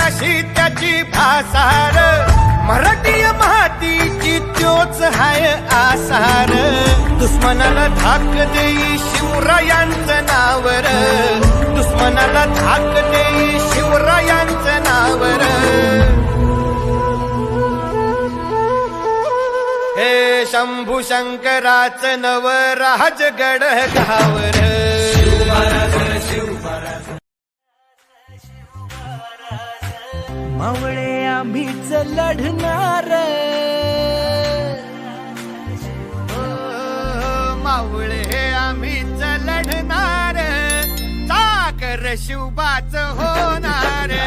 अशी त्याची भासार, मराठी मातीची त्योच हाय आसार. दुश्मनाला धाक देई शिवरायांचं नावर, दुश्मनाला धाक देई शिवरायांचं नावर. हे शंभू शंकराचं नव राजगड गावर. मावळे आम्हीच लढणार, मावळे आम्हीच लढणार, साखर शिवबाच होणार.